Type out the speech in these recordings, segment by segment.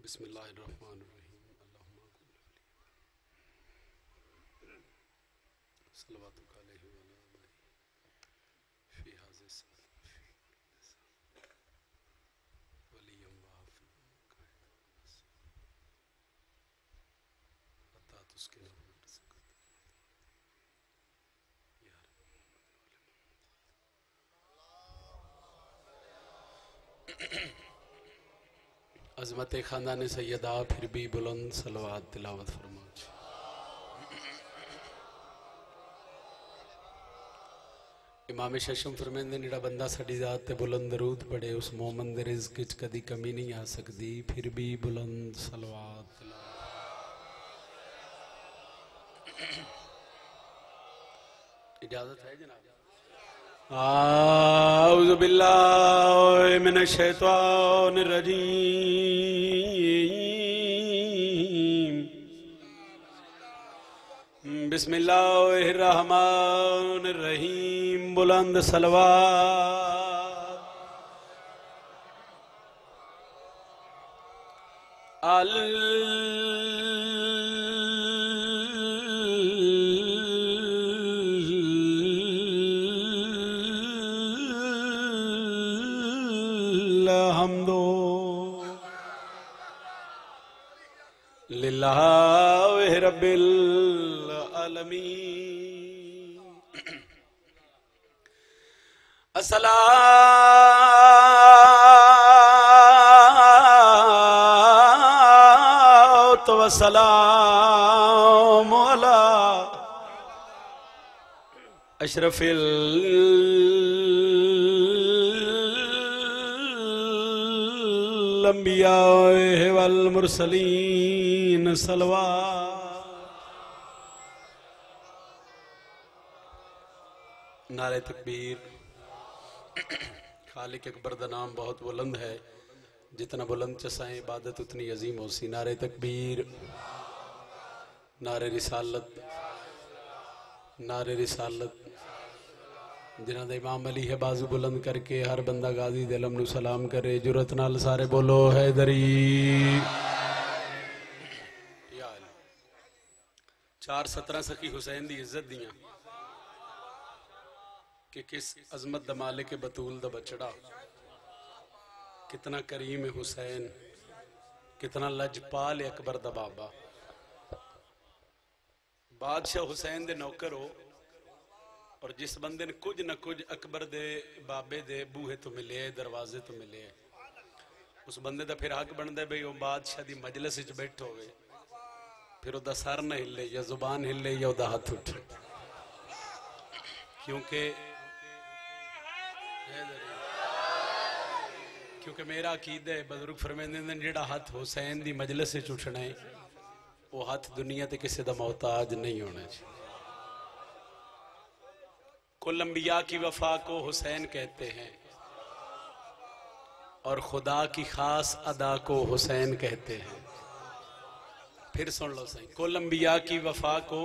بسم اللہ الرحمن الرحیم اللہم صلواتک علیہ وعلی فی ھذا الصلاۃ ولیم وحافظ حتی تسکنہ عظمت خاندان سیدہ پھر بھی بلند صلوات تلاوت فرماؤ۔ امام ششم فرمیندے نیڑا بندہ ساڈی ذات تے بلند درود پڑھے اس مومن دے رزق وچ کدی کمی نہیں آ سکدی، پھر بھی بلند صلوات تلاوت۔ اجازت ہے جناب؟ اعوذ باللہ من الشیطان الرجیم، بسم اللہ الرحمن الرحیم، بلند صلوات۔ الحمد للہ رب العالمین، الصلاۃ والسلام علی اشرف الانبیاء والمرسلین، صلوات۔ نعرہ تکبیر۔ خالق اکبر دا نام بہت بلند ہے، جتنا بلند چسائیں عبادت اتنی عظیم ہو سی۔ نعرہ تکبیر، نعرہ رسالت، نعرہ رسالت۔ جنہاں دا امام علی ہے بازو بلند کر کے ہر بندہ غازی دلم نو سلام کرے، جرت نال سارے بولو حیدری۔ یا علی 4:17 سخی حسین دی عزت دیاں کہ کس عظمت دا مالک بطول دا بچڑا، کتنا کریم حسین، کتنا لجپال اکبر دا بابا۔ بادشاہ حسین دے نوکر ہو اور جس بندے نے کچھ نہ کچھ اکبر دے بابے دے بوہے تو ملے، دروازے تو ملے، اس بندے دا پھر حق بندے بھئی وہ بادشاہ دی مجلس وچ بیٹھو ہوئے، پھر وہ دا سر نہ ہلے یا زبان ہلے یا وہ دا ہاتھ اٹھے، کیونکہ میرا عقیدہ ہے، بزرگ فرمیندے نے جڑا ہاتھ حسین دی مجلس وچ اٹھنا ہے وہ ہاتھ دنیا تے کسی دا محتاج نہیں ہونا چاہیے۔ کل انبیاء کی وفا کو حسین کہتے ہیں اور خدا کی خاص ادا کو حسین کہتے ہیں۔ پھر سن لو صحیح، کل انبیاء کی وفا کو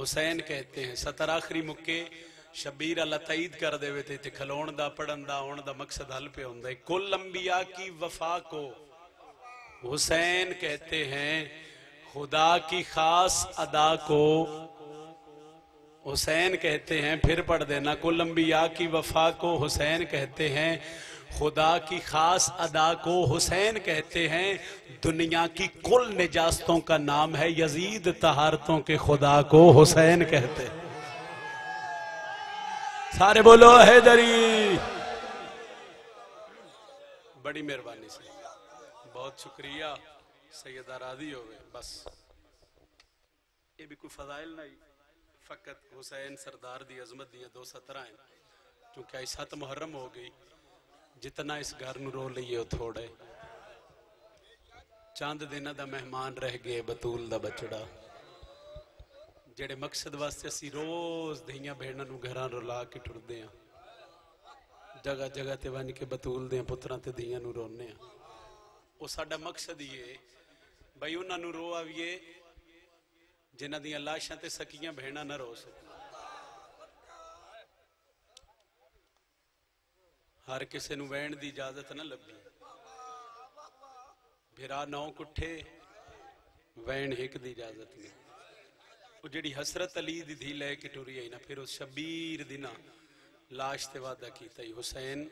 حسین کہتے ہیں۔ 70 آخری مکے شبیر اللہ تائید کر دے ہوئے تھے، کھلون دا پڑھن دا ہون دا مقصد حل پہ ہوندہ ہے۔ کل انبیاء کی وفا کو حسین کہتے ہیں، خدا کی خاص ادا کو حسین کہتے ہیں۔ پھر پڑھ دینا، کل انبیاء کی وفا کو حسین کہتے ہیں، خدا کی خاص ادا کو حسین کہتے ہیں، دنیا کی کل نجاستوں کا نام ہے یزید، طہارتوں کے خدا کو حسین کہتے ہیں۔ سارے بولو حیدری۔ بڑی مہربانی سے، بہت شکریہ، سیدہ راضی ہوئے۔ بس یہ بھی کوئی فضائل نہیں، فقط حسین سردار دی عظمت دیا 2:17 ہیں، چونکہ آئی 7 محرم ہو گئی، جتنا اس گھر نو رو لئیے ہو تھوڑے، چاند دینا دا مہمان رہ گئے بطول دا بچڑا، جڑے مقصد واسطے اسی روز دھیاں بھیڑنا نو گھران رولا کے ٹر دیاں، جگہ جگہ تے وانی کے بطول دیاں پتران تے دھیاں نو رونے ہیں۔ وہ ساڑھا مقصد یہ بھائی انہاں نو رو آویے جنہ دیاں لاشاں تے سکیاں بھیڑنا نہ رو سکتے۔ ہر کسے نو وین دی اجازت نہ لبھی، بھرا نو کٹھے وین ایک دی اجازت میں وہ جڑی حسرت علی دی دھی لے کے ٹوری آئی نا پھر اس شبیر دینا لاش تے وعدہ کیتا ہی حسین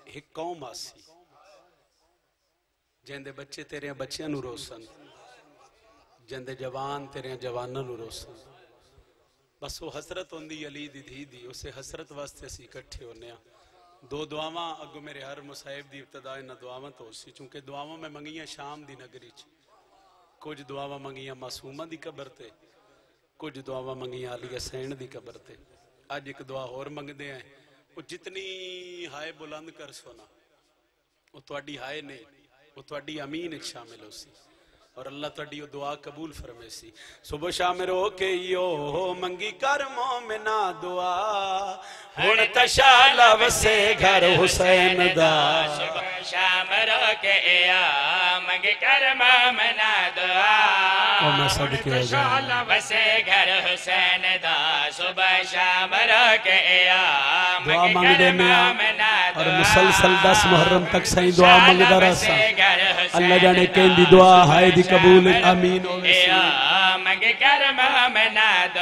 ایک قوم آسی جندے بچے تیرے بچیاں نو روسن جندے جوان تیرے جواناں نو روسن بس وہ حسرت ہوندی علی دی دھی دی اسے حسرت واسطے اسی اکٹھے ہونے دو دعاواں اگو میرے ہر مصائب دی ابتدا نہ دعاواں تو اسی چونکہ دعاواں میں منگیاں شام دی نگری چ کچھ دعاواں منگیاں معصومہ دی قبر تے کچھ دعاواں منگیاں علی حسین دی قبر تے آج ایک دعا اور منگ دے ہیں وہ جتنی ہائے بلند کر سونا وہ تواڈی ہائے نہیں وہ تواڈی امین شامل ہو سی اور اللہ تواڈی دعا قبول فرمے سی صبح شام رو کے یو منگی کر مومنا دعا ہن تشالا وسے گھر حسین دا صبح شام رو کے یا منگی کر مومنا دعا ہن تشالا وسے گھر حسین دا صبح شام رو کے یا دعا منگ دے مومنا اور مسلسل 10 محرم تک سائیں دعا منگ دا رسا اللہ جانے کہیں دی دعا ہائے دی قبول آمین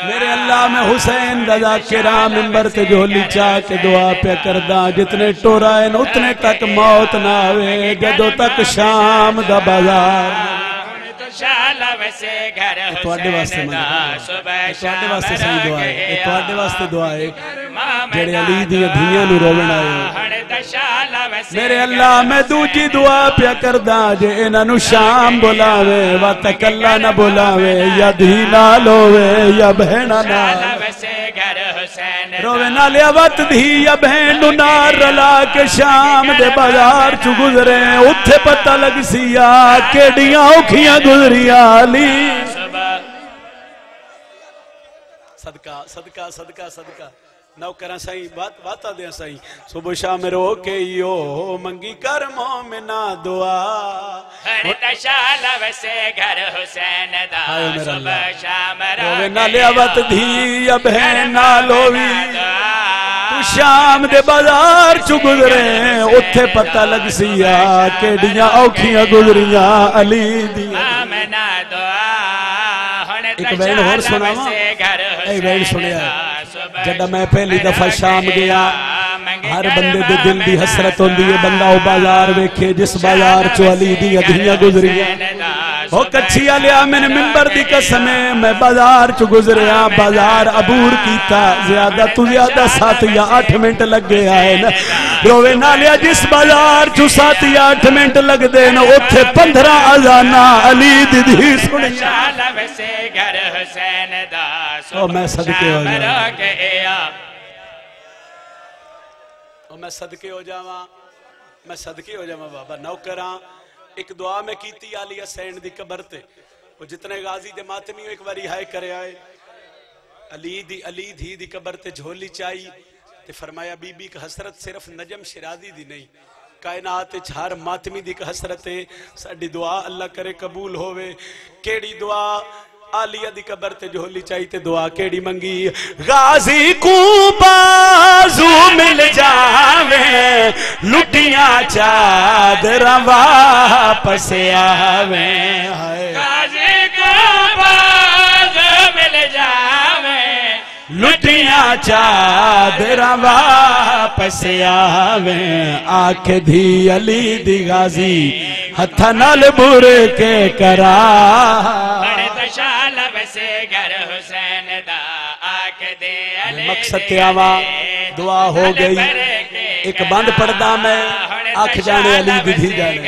میرے اللہ میں حسین رضا کرام منبر تے جھولی چاہ کے دعا پہ کردہ جتنے ٹورائیں اتنے تک موت نہ آوے جدو تک شام دا بازار تواڈے واسطے تواڈے واسطے صحیح دعا ہے تواڈے واسطے دعا ہے جڑے علی دی دھیاں نو روون آئے میرے اللہ میں دوجی دعا پیا کردہ جے انہاں نو شام بلاوے وقت اللہ نہ بلاوے یا دھی نال ہووے یا بہنا نال روے نہ لیا وقت دھی یا بہن نو نار رلا کے شام دے بازار چو گزرے اتھے پتہ لگ سیا کیڑیاں اوکھیاں گزریاں علی صدقہ صدقہ صدقہ صدقہ نوکران سائیں باتا دیا سائیں صبح شام رو کے یو منگی کر مومنا دعا ہر تشالا وسے گھر حسین دا صبح شام رو کے نہ لیاوت دھی یا بہن نالوی تو شام دے بازار چو گزرے اتھے پتہ لگ سیا کیڑیاں اوکھیاں گزریاں علی دیا مومنا دعا ایک بین اور سنا ہوا ایک بین سنیا جڑا میں پہلی دفعہ شام گیا ہر بندے دے دل دی حسرت ہوندی ہے بندہ او بازار ویکھے جس بازار چو علی دی ادھیاں گزری او کچھی علیا میں نے منبر دی قسم ہے میں بازار چو گزریا بازار عبور کیتا زیادہ تو زیادہ 7 یا 8 منٹ لگ گیا ہے نا روے نہ لیا جس بازار چو 7 یا 8 منٹ لگ دے نا اتھے 15 اذانہ علی دی دی سنی او میں صدقے ہو جاواں میں صدقے ہو جاواں میں صدقے ہو جاواں بابا نوکراں ایک دعا میں کیتی علی حسین دی قبر تے وہ جتنے غازی دے ماتمیوں ایک واری ہائے کرے آئے علی دھی دی قبر تے جھولی چائی تے فرمایا بی بی کا حسرت صرف نجم شرازی دی نہیں کائنات ہر ماتمی دی کا حسرت ہے ساڈی دعا اللہ کرے قبول ہوئے کیڑی دعا آلیہ دی قبر تے جھولی چاہیتے دعا کیڑی منگی غازی کو بازو مل جاویں لٹیاں چادراں واپس آویں غازی کو بازو مل جاویں لٹیاں چادراں واپس آویں آنکھ دھی علی دی غازی ہتھا نال بر کے کرا مقصد تیاوا دعا ہو گئی ایک بند پردہ میں آنکھ جانے علی دی دھی جانے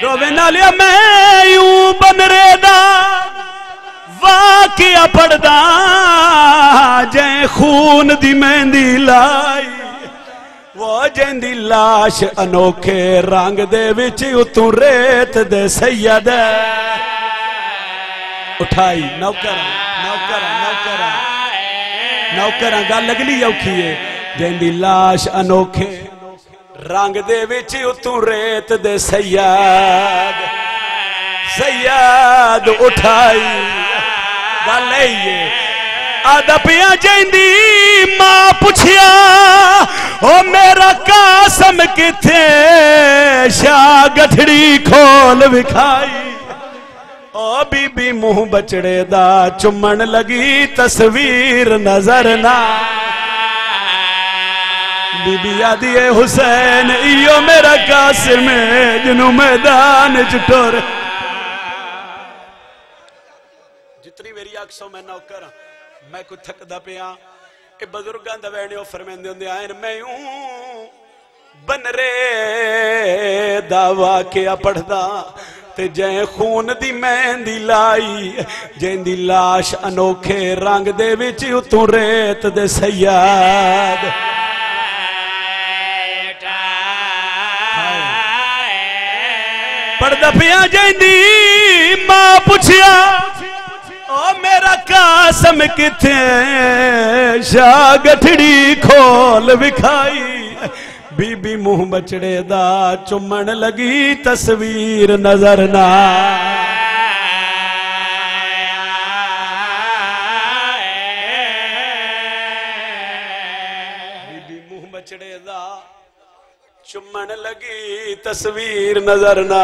روے نہ لیا میں یوں بن ریدہ واقعہ پڑھدا جائیں خون دی مہندی لائی وہ جیندی لاش انوکھے رنگ دے وچ اتوں ریت دے سید اٹھائی نوکرہ گا لگلی اوکھی ہے جیندی لاش انوکھے رنگ دے وچ اتوں ریت دے سید اٹھائی گا لئیے آدھا پیا جیندی ماں پوچھیا او میرا قاسم کتھے شاہ گٹھڑی کھول وکھائی او بی بی منہ بچڑے دا چمن لگی تصویر نظر نہ بی بی آدھی اے حسین ایو میرا قاسم ہے جنوں میدان چٹور جتنی میری آکسوں میں نوکر میں کو تھک دا پیا اے بزرگان دا ویڑے فرمین دے آئین میں ہوں بن رے دا واقعہ پڑھ دا تے جائیں خون دی مہندی لائی جائیں دی لاش انوکھے رنگ دے وچ اتوں ریت دے سیاد پڑھ دا پیا جائیں دی ماں پوچھیا او میرا قاسم کتے شاہ گٹھڑی کھول وکھائی بی بی منہ بچڑے دا چمن لگی تصویر نظر نہ بی بی منہ بچڑے دا چمن لگی تصویر نظر نہ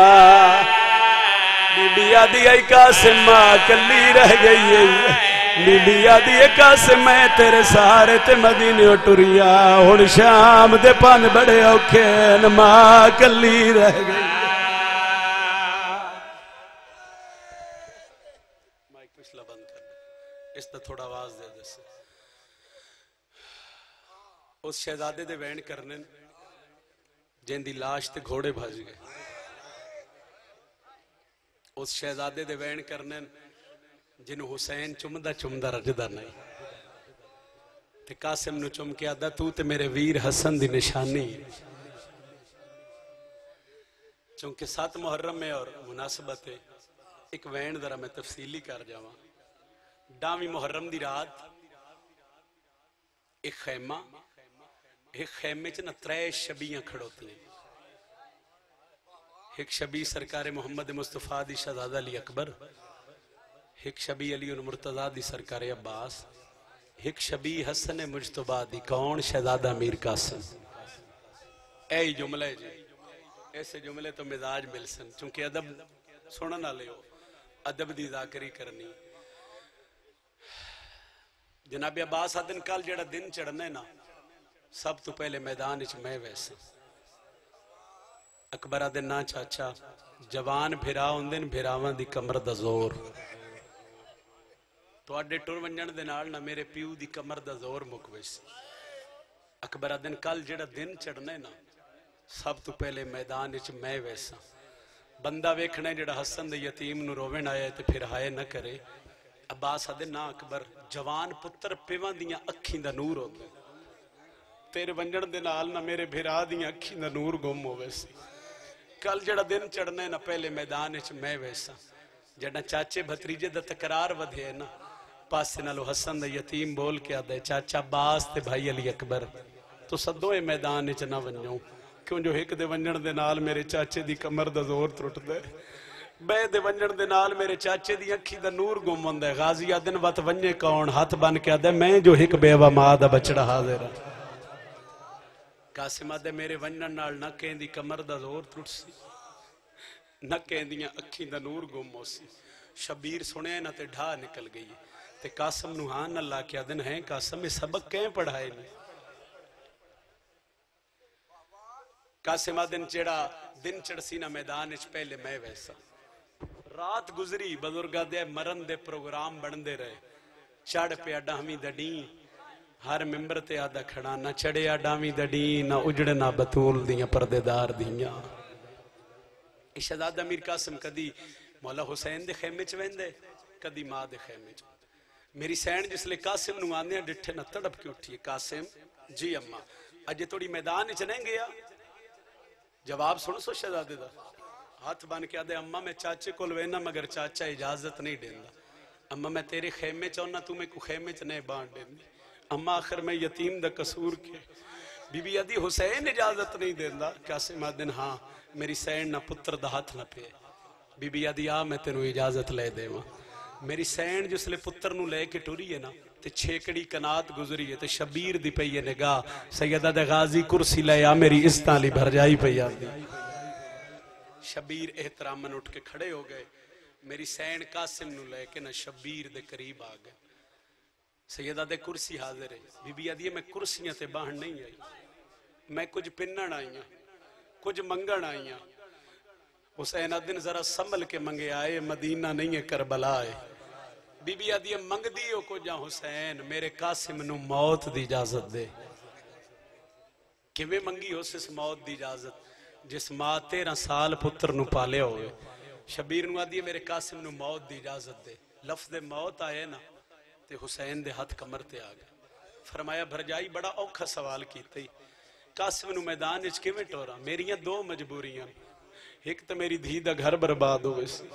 بی بی آدھی آئی قاسم ماں کلی رہ گئی ہے بی بی آدھی اے قاسم میں تیرے سارے تے مدینے ٹریا ہن شام دے پن بڑے اوکھے ماں کلی رہ گئی مائک پچھلا بند کر اس تے تھوڑا آواز دے دے سے اس شہزادے دے وین کرنے جن دی لاش تے گھوڑے بھاج گئے اس شہزادے دے وین کرنے جنہوں حسین چمدہ رجدہ نہیں تے قاسم نو چم کے آدھا تو تے میرے ویر حسن دی نشانی چونکہ 7 محرم میں اور مناسبت ہے ایک وین ذرا میں تفصیلی کر جاواں 10 محرم دی رات ایک خیمے چ نہ 3 شبیاں کھڑوتی ہیں ایک شبی سرکار محمد مصطفیٰ دی شہزادہ علی اکبر ایک شبی علی مرتضیٰ دی سرکار عباس ایک شبی حسن مجتبہ دی کون شہزادہ امیر قاسم اے جملے جی ایسے جملے تو مزاج مل سن چونکہ ادب سننا لے ہو ادب دی ذاکری کرنی جناب عباس آدن کال جڑا دن چڑھنے نا سب تو پہلے میدان اچھ میں ویسے اکبر آدن نا چاچا جوان بھیرا اندن بھیراوان دی کمر دا زور تو آڈے ٹور ونجن دے نال نہ میرے پیو دی کمر دا زور مکویس اکبر آدن کل جڑا دن چڑھنے نا سب تو پہلے میدان اچھ میں ویسا بندہ ویکھنے جڑا حسن دے یتیم نو روین آیا تے پھر ہائے نہ کرے عباس آدن نا اکبر جوان پتر پیوان دیاں اکھیں دا نور ہوتے تیرے ونجن دے نال نہ میرے بھیرا دیاں اکھیں دا نور گم ہو ویسی کل جڑا دن چڑھنے نا پہلے میدان اچھ میں ویسا جڑا چاچے بھتریجے دا تقرار ودھے نا پاسے نالو حسن دا یتیم بول کے آدھے چاچا باس تے بھائی علی اکبر تو صدوئے میدان اچھ نہ ونجوں کیوں جو ایک دے ونجن دے نال میرے چاچے دی کمر دا زور ترٹ دے بے دے ونجن دے نال میرے چاچے دی اکھی دا نور گم ہوندے غازی آدن وات ونجے کون ہاتھ بن کے آدھے میں جو ایک بیوہ ماں دا بچڑا حاضر قاسم آدھے میرے ونجن نال نہ کہیں دی کمر دا زور ترٹ سی نہ کہیں دیاں اکھی دا نور گم ہو سی شبیر سنے نہ تے ڈھا نکل گئی تے قاسم نوحان اللہ کیا دن ہیں قاسم میں سبق کہیں پڑھائے نہیں قاسم آدن چڑا دن چڑسی نہ میدان اچھ پہلے میں ویسا رات گزری بزرگا دے مرن دے پروگرام بڑھن دے رہے چڑھ پہ اڈا ہمیں دڑین ہر ممبر تے آدھا کھڑا نہ چڑھے اڈا ہمیں دڑین نہ اجڑ نہ بطول دیاں پردے دار دیاں شہزادہ امیر قاسم کدی مولا حسین دے خیمے چ ویندے کدی ماں دے خیمے چ میری سین جس لئے قاسم نو آنے ڈٹھے نہ تڑپ کے اٹھیے قاسم جی اماں اجے توڑی میدان چ نہیں گیا جواب سن سو شہزادے دا ہاتھ بان کے آدھے اماں میں چاچے کو لوینا مگر چاچا اجازت نہیں دینا اماں میں تیرے خیمے چاہنا تو میں کو خیمے چ نہیں بان دینا اماں آخر میں یتیم دا قصور کے بی بی آدھی حسین اجازت نہیں دینا قاسم آدن ہاں میری سین نہ پتر دا ہاتھ نہ پہ بی بی آدھی آ میں تینو اجازت لے دے ماں میری سین جس لئے پتر نو لے کے ٹوری ہے نا تے چھیکڑی کنات گزری ہے تے شبیر دی پئی ہے نگاہ سیدہ دے غازی کرسی لے آ میری استالی بھر جائی پئی آدھی شبیر احترامن اٹھ کے کھڑے ہو گئے. میری سین قاسم نو لے کے نہ شبیر دے قریب آ گئے. سیدہ دے کرسی حاضر ہے. بی بی آدھی میں کرسیاں تے باہن نہیں آئی, میں کچھ پنن آئی ہوں, کچھ منگن آئی ہوں. حسین آدن ذرا سنبھل کے منگے آئے, مدینہ نہیں ہے کربلا ہے. بی بی آدھی منگ دیو کو جا حسین میرے قاسم نو موت دی اجازت دے. کیویں منگی ہو اس موت دی اجازت جس ماں 13 سال پتر نو پالے ہوئے. شبیر نو آدھی میرے قاسم نو موت دی اجازت دے. لفظ موت آئے نا تے حسین دے ہاتھ کمر تے آ گئے. فرمایا بھرجائی بڑا اوکھا سوال کیتے ہی, قاسم نو میدان اچ کیویں ٹورا؟ میریاں دو مجبوریاں, ایک تو میری دھی دا گھر برباد ہوئے سی,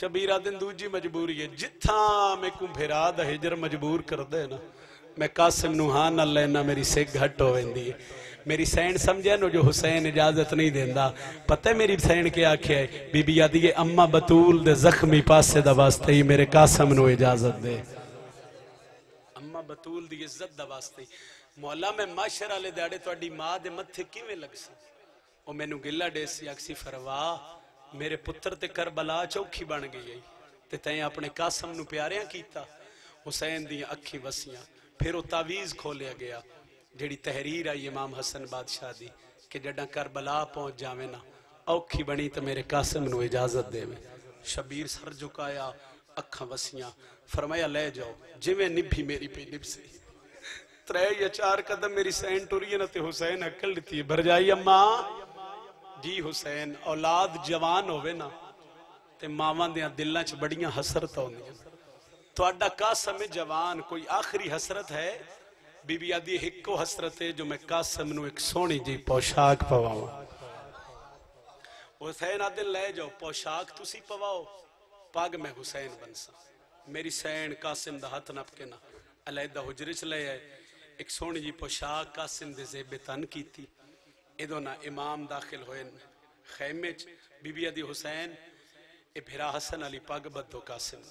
شبیر آدن دوجی مجبوری ہے جتھاں میں کو بھیرا دا ہجر مجبور کر دے نا میں قاسم نو ہاں نہ لینا میری سکھ گھٹ ہو ویندی ہے. میری سین سمجھے نو جو حسین اجازت نہیں دیندہ. پتہ ہے میری سین کیا آکھیا ہے؟ بی بی آدھی ہے اممہ بطول دے زخمی پاسے دا واسطے ہی میرے قاسم نو اجازت دے. اممہ بطول دی عزت دا واسطے مولا میں معاشرہ لے دیڑے تو اڈی ماں دے متھے کیویں لگ سی. او میں نو گلہ دے سی اکسی فروا میرے پتر تے کربلا چوکھی بن گئی ہے تے تائیں اپنے قاسم نو پیاریاں کیتا. حسین دی اکھی وسیاں پھر وہ تعویز کھولیا گیا جیڑی تحریر آئی امام حسن بادشاہ دی کہ جڑا کربلا پہنچ جاوے نا اوکھی بنی تو میرے قاسم نو اجازت دے میں. شبیر سر جھکایا اکھاں وسیاں فرمایا لے جاؤ جویں نبھی میری پہ نب سے. 3 یا 4 قدم میری سین ٹوری نہ تے حسین عقل دیتی ہے. بھرجائی اماں جی حسین اولاد جوان ہوئے نا تے ماوان دیاں دلاں چ بڑیاں حسرت ہوندیاں. تو اڈا قاسم جوان کوئی آخری حسرت ہے؟ بی بی آدھی ہکو حسرت ہے جو میں قاسم نو ایک سونی جی پوشاک پواؤں. حسین آدھے لے جاؤ پوشاک تسی پواؤ پاگ میں حسین بنسا. میری سین قاسم دا ہاتھ نپ کے نا علیدہ حجرچ لے آئے. ایک سونی جی پوشاک قاسم دے زیب تن کی تھی. ادھو نا امام داخل ہوئے خیمے چ. بی بی آدھی حسین اے بھرا حسن علی پاگ بدو قاسم.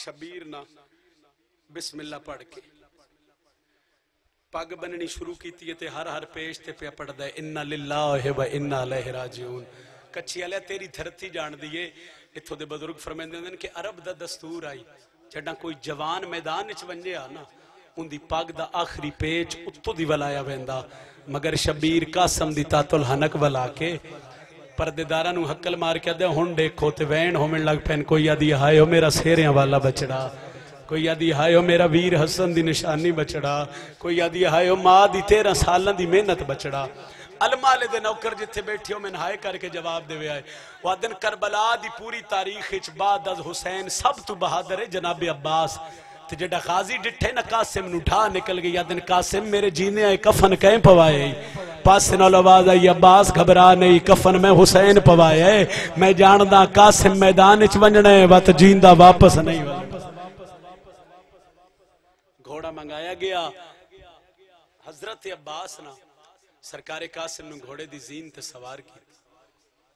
شبیر نا بسم اللہ پڑھ کے پاگ بننی شروع کی تھی تے ہر پیش تے پہ پڑھ دے انہا للہ و انہا علیہ راجعون. کچھی علیہ تیری دھرتی جان دیئے. اتھو دے بزرگ فرمیندے دن کہ عرب دا دستور آئی جڑا کوئی جوان میدان اچ ونجے آنا ان دی پاگ دا آخری پیچ اتو دی ولایا ویندا. مگر شبیر قاسم دی تاتل حنک ولا کے پردیدارہ نو حکل مار کے دے ہون دیکھو تے وین ہومن لگ پہن. کوئی آدھی ہائے ہو میرا سیریاں والا بچڑا, کوئی آدھی ہائے ہو میرا ویر حسن دی نشانی بچڑا, کوئی آدھی ہائے ہو ماں دی 13 سالن دی محنت بچڑا. علماء دے نوکر جتھے بیٹھی ہو میں ہائے کر کے جواب دے آئے. وادن کربلا دی پوری تاریخ اچ بعد از حسین سب تو بہادر ہے جناب عباس. تے جڑا غازی ڈٹھے نا قاسم نو ڈھا نکل گئی. آدن قاسم میرے جینے آئے کفن کہیں پوائے. پاس نال آواز آئی عباس گھبرا نہیں کفن میں حسین پوائے. میں جاندہ قاسم میدان اچ ونجنے وقت جیندہ واپس نہیں. گھوڑا منگایا گیا. حضرت عباس نا سرکار قاسم نو گھوڑے دی زین تے سوار کی.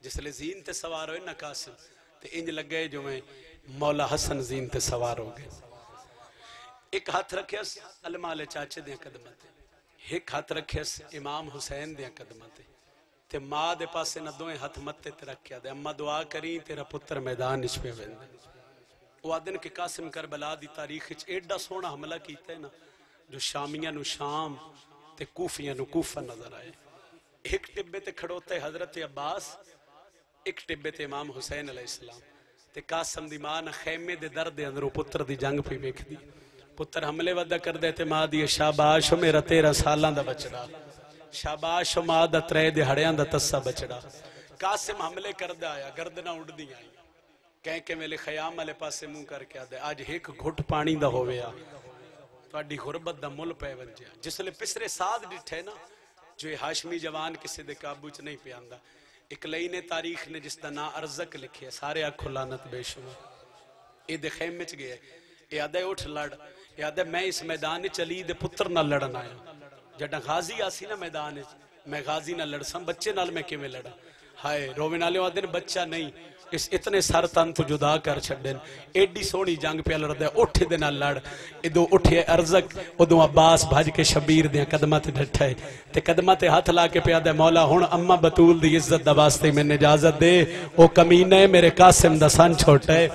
جس لئے زین تے سوار ہوئے نا قاسم تے انج لگ گئے جو میں مولا حسن زین تے سوار ہو گئے. ایک ہاتھ رکھے اس علماء لے چاچے دیا قدمتے, ایک ہاتھ رکھے اس امام حسین دیا قدمتے. تے ماں دے پاسے نہ دوئے ہاتھ متے تے رکھیا دے اماں دعا کریں تیرا پتر میدان اس پہ ویندے. وہ آدن کہ قاسم کربلا دی تاریخ اچ ایڈا سونا حملہ کیتے نا جو شامیاں نو شام تے کوفیاں نو کوفہ نظر آئے. ایک ٹبے تے کھڑوتے حضرت عباس, ایک ٹبے تے امام حسین علیہ السلام. تے قاسم دی ماں نہ خیمے دے درد اندروں پتر دی جنگ پہ بیکھ دی. پتر حملے ودہ کر دیتے ماں دی شاباش میرا 13 سالان دا بچڑا, شاباش ماں دا 3 دہاڑیاں دا تسا بچڑا. قاسم حملے کر دے آیا گردنہ اڑ دی آئی کہیں کہ میلے خیام والے پاسے منہ کر کے آدھے آج ایک گھٹ پانی دا ہویا تو اڈی غربت دا مل پہ ونجیا. جس لئے پسرے ساتھ ڈٹھے نا جو ہاشمی جوان کسی دے قابوچ نہیں پیاندہ. ایک لئینے تاریخ نے جس دا نا ارزق لکھے سارے آنکھو لانت بے شما. اے دے خیم مچ گئے اے آدھے اٹھ لڑ, اے آدھے میں اس میدان چلی دے پتر نہ لڑنا ہے. جڑا غازی آسی نا میدان میں غازی نہ لڑ سم بچے نال میں کیویں لڑا. ہائے روے نالے آدھے بچہ نہیں اس اتنے سر تن تو جدا کر چھڑن ایڈی سونی جنگ پہ لڑدا ہے اٹھ دے نال لڑ ادو اٹھے ارزق ادو عباس بھج کے شبیر دے قدماں تے ڈٹھا ہے تے قدماں تے ہاتھ لا کے پیا دے مولا ہن اما بطول دی عزت دا واسطے میں اجازت دے او کمینے میرے قاسم دا سن چھوٹا ہے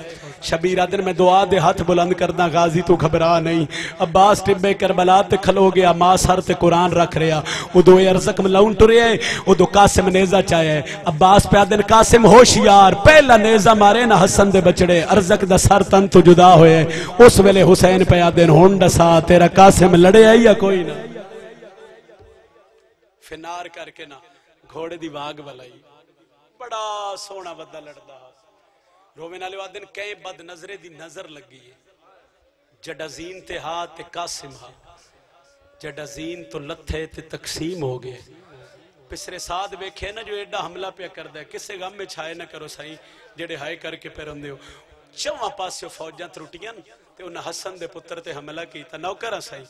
شبیر آدن میں دعا دے ہاتھ بلند کرنا غازی تو گھبرا نہیں عباس ٹبے کربلا تے کھلو گیا ماں سر تے قرآن رکھ رہا ادو ارزق ملاؤن ٹرے ادو قاسم نیزہ چاہے عباس پہ آدن قاسم ہوشیار پہلا نیزہ مارے نا حسن دے بچڑے ارزق دا سر تن تو جدا ہوئے اس ویلے حسین پہ آدن ہونڈ سا تیرا قاسم لڑے ہے یا کوئی نہ فنار کر کے نا گھوڑے دی واگ بلائی بڑا سونا بدہ لڑدا روے نالے وادن کئی بد نظرے دی نظر لگی ہے جڈازین تے ہاتھ تے قاسم ہاں جڈازین تو لتھے تے تقسیم ہو گئے پسرے ساتھ بیکھے نا جو ایڈا حملہ پہ کر دے کسے غم میں چھائے نہ کرو سائیں جڑے ہائے کر کے پیرن دیو چواں پاسے فوجاں تروٹیاں تے انہاں حسن دے پتر تے حملہ کیتا نوکرہ سائیں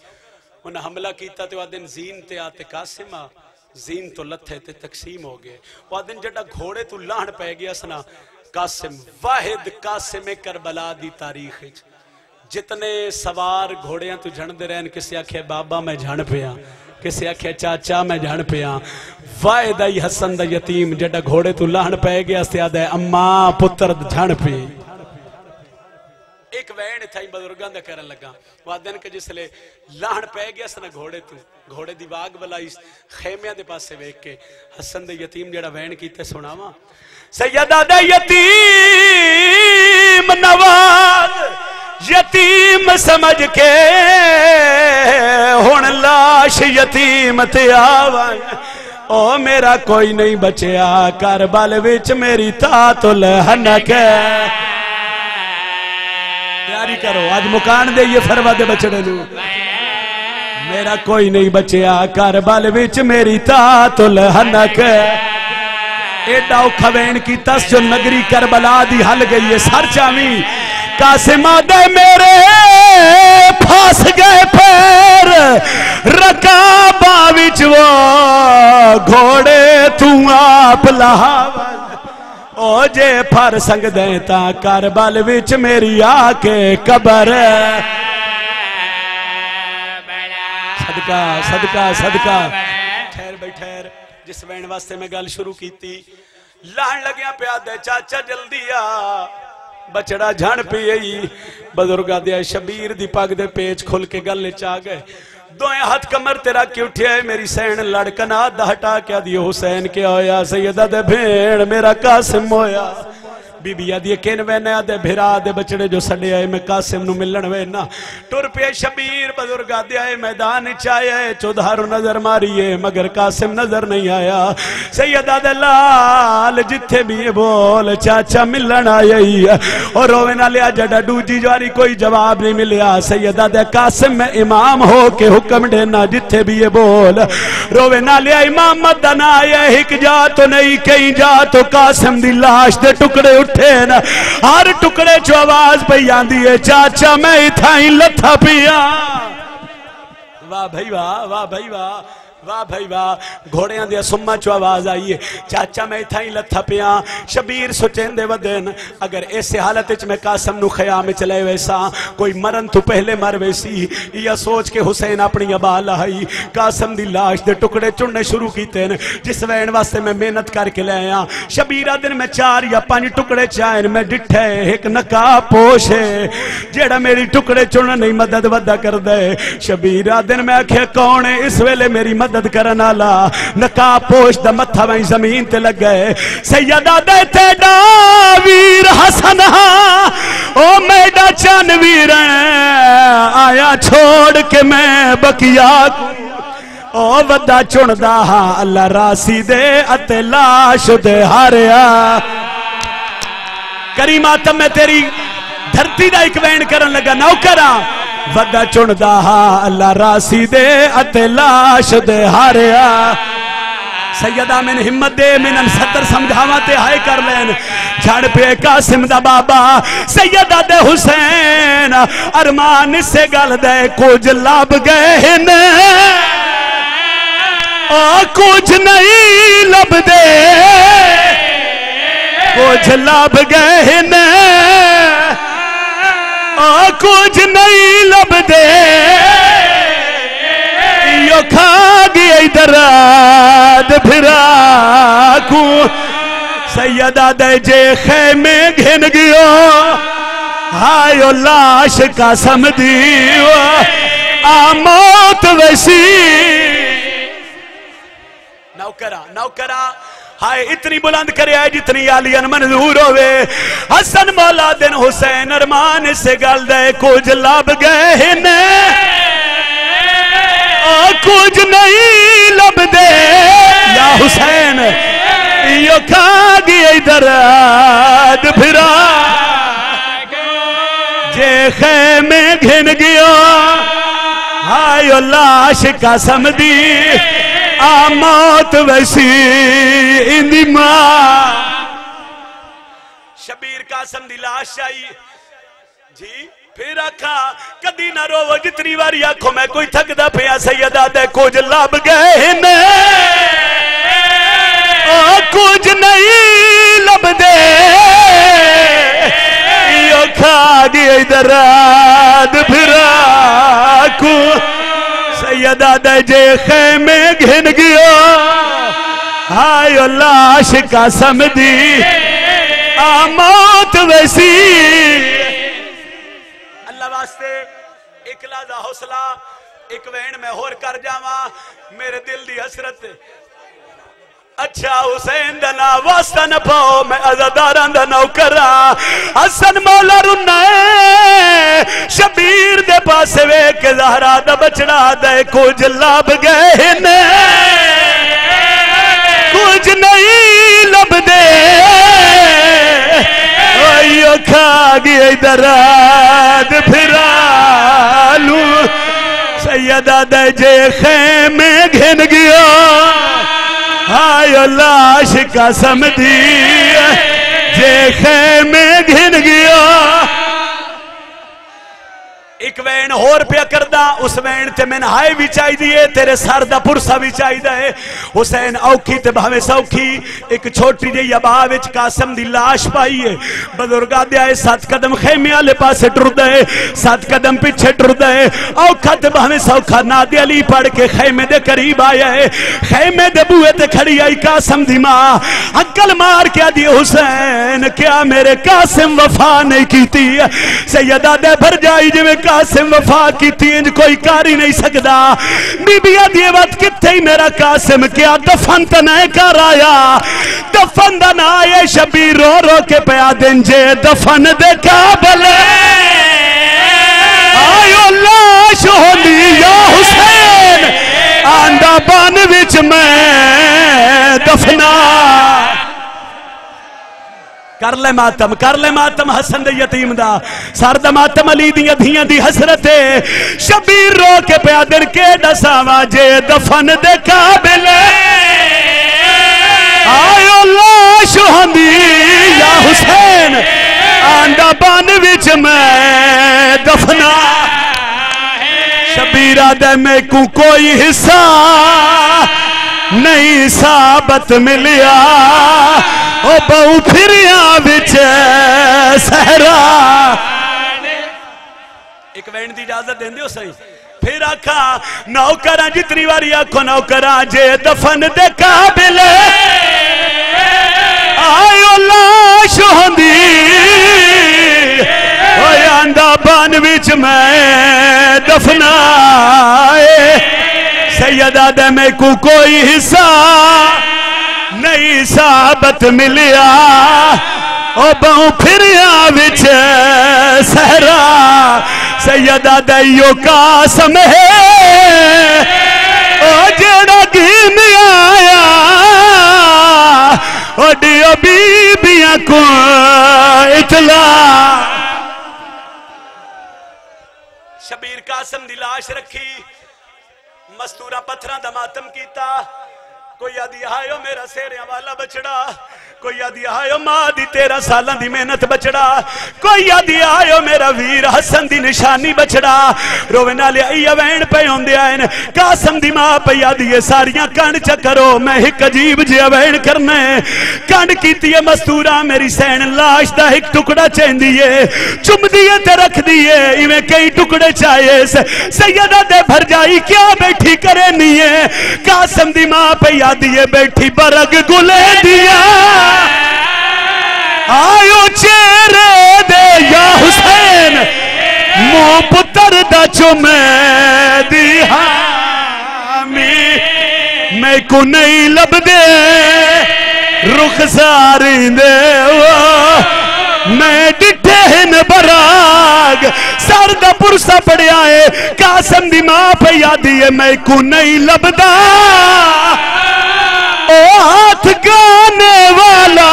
انہاں حملہ کیتا تے وادن زین تے آتے قاسم ہاں زین تو لتھے تے تقسیم ہو گئے وادن جڑا گھوڑے تو لہن پہ گیا سنا قاسم واحد قاسم کربلا دی تاریخ جتنے سوار گھوڑیاں تو جھن دے رہن کسی آکھے بابا میں جھن پیا کسی آکھے چاچا میں جھن پیا واحد آئی حسن دا یتیم جڑا گھوڑے تو لہن پہ گیا سیاد ہے اماں پتر جھن پی ایک وین تھا ہی بزرگان دا کرن لگا وادن کے جس لے لہن پہ گیا سنا گھوڑے تو گھوڑے دی واگ بلائی خیمیاں دے پاس سے ویک کے حسن دے یتیم جڑا وین کیتے سناوا سیدہ دے یتیم نواز یتیم سمجھ کے ہن لاش یتیم تے آوائیں او میرا کوئی نہیں بچیا کربل وچ میری تاتل ہنک تیاری کرو آج مکان دے یہ فروا دے بچڑے لو میرا کوئی نہیں بچیا کربل وچ میری تاتل ہنک ایڈا کھوین کی تس جو نگری کربلا دی حل گئی ہے سر چامی قاسم آدھے میرے پھاس گئے پیر رکابہ وچ وہ گھوڑے تو آپ لہاون او جے پھر سنگ دیں تا کربل وچ میری آکے قبر صدقہ صدقہ صدقہ ٹھہر بھائی ٹھہر جس وین واسطے میں گل شروع کی تھی لہن لگیاں پیا دے چاچا جلدی آ بچڑا جھن پی بزرگا دیا شبیر دی پاک دے پیچ کھل کے گل لے چاہ گئے دوئیں ہاتھ کمر تیرا کی اٹھے میری سین لڑکنا دا ہٹا کیا دیو حسین کیا ہویا سیدہ دے بھیڑ میرا قاسم ہویا بی بی آدھی کین وینے آدھے بھیرا دے بچڑے جو سڑے آئے میں قاسم نو ملن وینا ٹور پہ شبیر بزرگ آدھے آئے میدان چاہے چودھارو نظر ماریے مگر قاسم نظر نہیں آیا سیدہ دے لال جتھے بھی بول چاچا ملن آئی اور روینا لیا جڑا ڈوجی جواری کوئی جواب نہیں ملیا سیدہ دے قاسم میں امام ہو کے حکم دینا جتھے بھی بول روینا لیا امام مدن آئے ہک جا تو نہیں کہیں جا تو قاسم دی لاش دے ٹکڑے نا ہر ٹکڑے چو آواز پہ آندی ہے چاچا میں اتھائیں لتھا پیا واہ بھائی واہ واہ بھائی واہ واہ بھائی واہ گھوڑیاں دیا سمہ چو آواز آئی ہے چاچا میں اتھائیں لتھا پیا شبیر سوچیں دے ودن اگر ایسے حالت اچ میں قاسم نو خیام چلے ویسا کوئی مرن تو پہلے مر ویسی یا سوچ کے حسین اپنی ابا لائی قاسم دی لاش دے ٹکڑے چڑنے شروع کیتے ہیں جس وین واسطے میں محنت کر کے لے آیا شبیرہ دن میں 4 یا 5 ٹکڑے چاہیں میں ڈٹھے ایک نقاب پوش ہے جیڑا میری ٹکڑے چڑنے نہیں مدد ودا کر دے شبیرہ دن میں آکھے کون ہے اس ویلے میری مدد کرنا لا نقاب پوش دا متھا وہیں زمین تے لگ گئے سیدہ دے تیڈا ویر حسن او میڈا چان ویر آیا چھوڑ کے میں بکیا او ودا چڑھدا ہاں اللہ راسی دے اتے لاش دے ہاریا کریمات میں تیری دھرتی دا ایک وین کرن لگا نوکرہ ودا چڑھدا ہاں اللہ راسی دے اتے لاش دے ہاریا سیدہ من ہمت دے من انستر سمجھاوا تے ہائے کر لین جھڑ پہ قاسم دا بابا سیدہ دے حسین ارمان سے گل دے کچھ لاب گئے ہیں کچھ نہیں لب دے کچھ لب گئے نے کچھ نہیں لب دے یو کھا گیا دراد پھرا کو سیدہ دے جے خیمے گھن گیا ہائیو لاش کا سمدیو آموت ویسی نوکرہ ہائے اتنی بلند کرے آئے جتنی آلین منظور ہوئے حسن مولا دن حسین ارمان سے گل دے کچھ لب گئے نے کچھ نہیں لب دے یا حسین یو کھا گیا درد پھرا جے خیمے گھن گیا ہائیو لاش کا سمدی آموت ویسی اندی ماں شبیر قاسم دی لاش آئی جی پھر آکھا کدی نہ رو جتنی واری آنکھوں میں کوئی تھک دا پیا سیدہ دے کچھ لب گئے نے کچھ نہیں لب دے یو کھا گئی دراد پھرا کو سیدہ دے جے خیمے گھن گیا ہائیو لاش کا سمدی آموت ویسی اللہ واسطے ایک لحظہ حوصلہ ایک وین میں ہور کر جاواں میرے دل دی حسرت اچھا حسین دنا واسطہ نہ پاؤ میں عزداران دنا کرا حسن مولا رنہ شبیر دے پاسے وے کے زہرہ دا بچڑا دے کچھ لب گئے نے کچھ نہیں لب دے ایو کھا گئی دراد پھرا لوں سیدہ دے جے خیمے گھن گیا ہائیو لاش کا سمدی جے خیمے گھن گیا ایک وین ہور پیا کردہ اس وین تے میں نہائی بھی چاہی دیئے تیرے سردہ پرسہ بھی چاہی دائے حسین اوکھی تے بہویں سوکھی ایک چھوٹی جے یباوچ قاسم دی لاش پائیے بزرگا دے آئے 7 قدم خیمے آلے پاسے ٹر دائے 7 قدم پیچھے ٹر دائے اوکھا تے بہویں سوکھا نادی علی پڑھ کے خیمے دے قریب آیا ہے خیمے دے بوئے تے کھڑی آئی قاسم دی ماں عقل مار کیا دی حسین کیا میرے قاسم وفا نہیں کیتی سیدہ دے بھر جائی جو میں قاسم وفا کی تینج کوئی کاری نہیں سکدا بی بی آدھی وقت کتے ہی میرا قاسم کیا دفن تنائے کر آیا دفن دن آئے شبیر رو رو کے پیا دن جے دفن دے کابل آئیو لاش ہولی یا حسین آندہ بان وچ میں دفنا کر لے ماتم حسن دے یتیم دا سارد ماتم علی دی دھیاں دی حسرت شبیر رو کے پیادر کے ڈساوا جے دفن دے قابل آئیو لاش ہوندی یا حسین آندہ بان وچ میں دفنا شبیرہ دے میں کو کوئی حصہ نہیں ثابت ملیا او بہو پھریاں بچے سہرا ایک وین دی اجازت دیں دیو صحیح پھر آکھا نوکرہ جتنی واری آکھو نوکرہ جے دفن دے قابل آئیو لاش ہوندی آندہ بان وچ میں دفنائے سیدہ دے میں کو کوئی حصہ نہیں ثابت ملیا او بہو پھریاں وچ سہرا سیدہ دیو قاسم ہے او جڑا گھن آیا او دیو بی بیاں کو اطلاع شبیر قاسم دی لاش رکھی مستورہ پتھران دا ماتم کیتا کوئی آدھی آئیو میرا سیرے والا بچڑا کوئی آدھی آئیو ماں دی 13 سالاں دی محنت بچڑا، کوئی آدھی آئیو میرا ویر حسن دی نشانی بچڑا، روے نالے آئیہ وین پہ ہوندے آئین، قاسم دی ماں پہ آدھی یہ ساریاں کانڈ چکرو، میں ایک عجیب جی وین کرنے، کانڈ کیتی ہے مستورہ میری سین لاش دا ایک ٹکڑا چین دیئے، چم دیئے تے رکھ دیئے، ایویں کئی ٹکڑے چاہیے، سیدہ دے بھر جائی کیا بیٹھی کرے نہیں ہے، قاسم دی ماں پہ آدھی یہ بیٹھی برگ گلے دیا، آئیو چیرے دے یا حسین مو پتر دا چمے دی حامی، میں کو نہیں لب دے رخ ساری دے میں ڈٹھے ہن براگ سر دا پرسا پڑے آئے، قاسم دی ماں پہ یادی ہے میں کو نہیں لب دا او ہاتھ گانے والا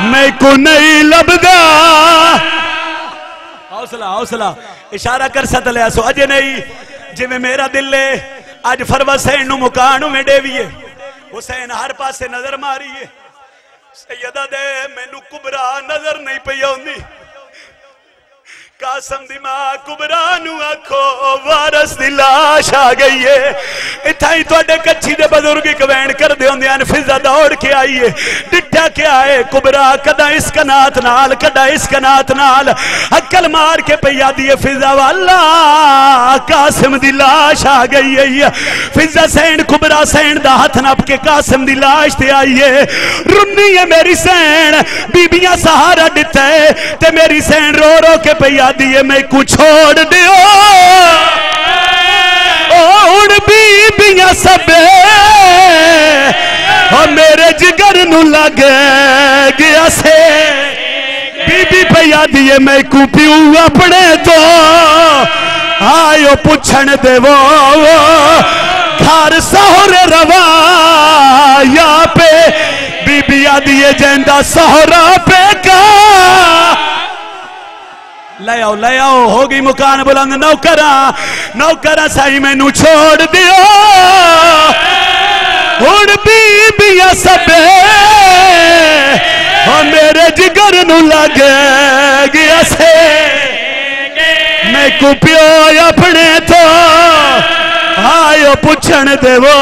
میں کو نہیں لب دا، حوصلہ حوصلہ اشارہ کر ساتھ لیا سو اجے نہیں جی میں میرا دل لے آج فروا سین نو مکانو میں دے بھی ہے، حسین ہر پاس سے نظر ماری ہے، سیدہ دے میں نو کبرا نظر نہیں پہ ہوندی، قاسم دی ماں کبرا نو آکھو وارس دی لاش آ گئی ہے، اتھائی تو اڈے کچھی دے بزرگی کوین کر دے ہوندے ہیں، فضا دوڑ کے آئیے ڈٹھا کے آئے، کبرا کدا اس کنات نال کدا اس کنات نال حکل مار کے پیا دیئے، فضا والا قاسم دی لاش آ گئی ہے، فضا سین کبرا سین دا ہاتھ نپ کے قاسم دی لاش تے آئیے، رنی ہے میری سین بیبیاں سہارا ڈتا ہے تے میری سین رو رو کے پیا دیئے میں کو چھوڑ دیو، اوڑ بیبیاں سبے اور میرے جگر نو لگے گیا سے، بی بی پہ یادیے میں کو پیو اپنے تو آئیو پچھن دے وہ گھر سہر روا یا پہ بی بی یادیے جیندہ سہرہ پہ کا لے آؤ ہوگی مکان بلند نوکرہ سائی میں نو چھوڑ دیو، ہون بیبیاں سبے اور میرے جگر نو لگے گیا سے، میں کو پیو اپنے تو آئیو پچھن دے وہ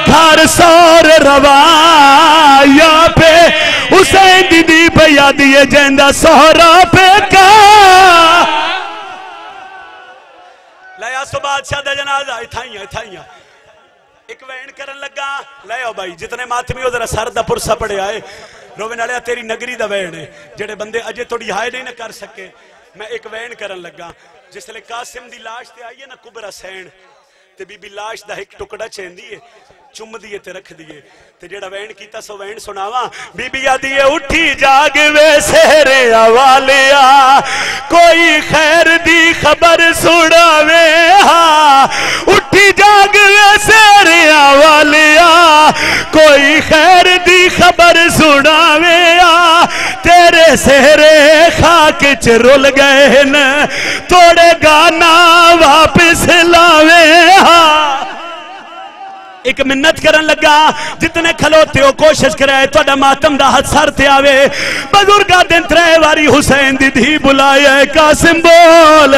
گھر سور روا یا پہ حسین دی دی پہ یادیے جیندہ سہرہ پہ کا لیا سو بادشاہ دا جنازہ اتھائیاں ایک وین کرن لگا، لے آؤ بھائی جتنے ماتمی ہو ذرا سر دا پرسا پڑے آئے، روے نالیا تیری نگری دا وین ہے جڑے بندے اجے توڑی ہائے نہیں نہ کر سکے، میں ایک وین کرن لگا جس لئے قاسم دی لاش تے آئیے نا کبرا سین تے بی بی لاش دا ایک ٹکڑا چین دیئے چم دیئے تے رکھ دیئے تے جیڑا وین کیتا سو وین سناوا، بی بی یادیے اٹھی جاگ وے سہرے آوالیا کوئی خیر دی خبر سڑاوے ہاں، اٹھی جاگ وے سہرے آوالیا کوئی خیر دی خبر سڑاوے ہاں، تیرے سہرے خاک چرول گئے ن توڑے گانا واپس لاوے ہاں، ایک منت کرن لگا جتنے کھلوتے ہو کوشش کرائے توڑا ماتم دا حد سر تے آوے، بزرگا دن ترے واری حسین دی دھی بلائے قاسم بول،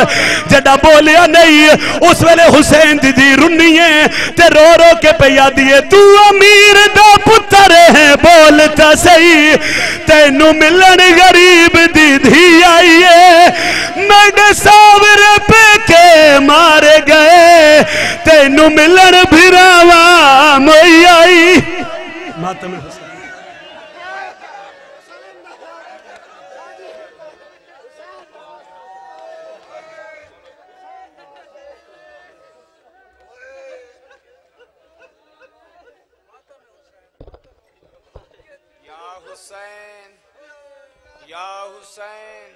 جڑا بولیا نہیں اس ویلے حسین دی دھی رنیے تے رو رو کے پیا دیئے، تو امیر دا پتر ہے بولتا سہی تینو ملن غریب دی دھی آئیے، میڈے ساور پہ کے مارے گئے تینو ملن بھراوا موئی آئی ماتم حسین یا حسین یا حسین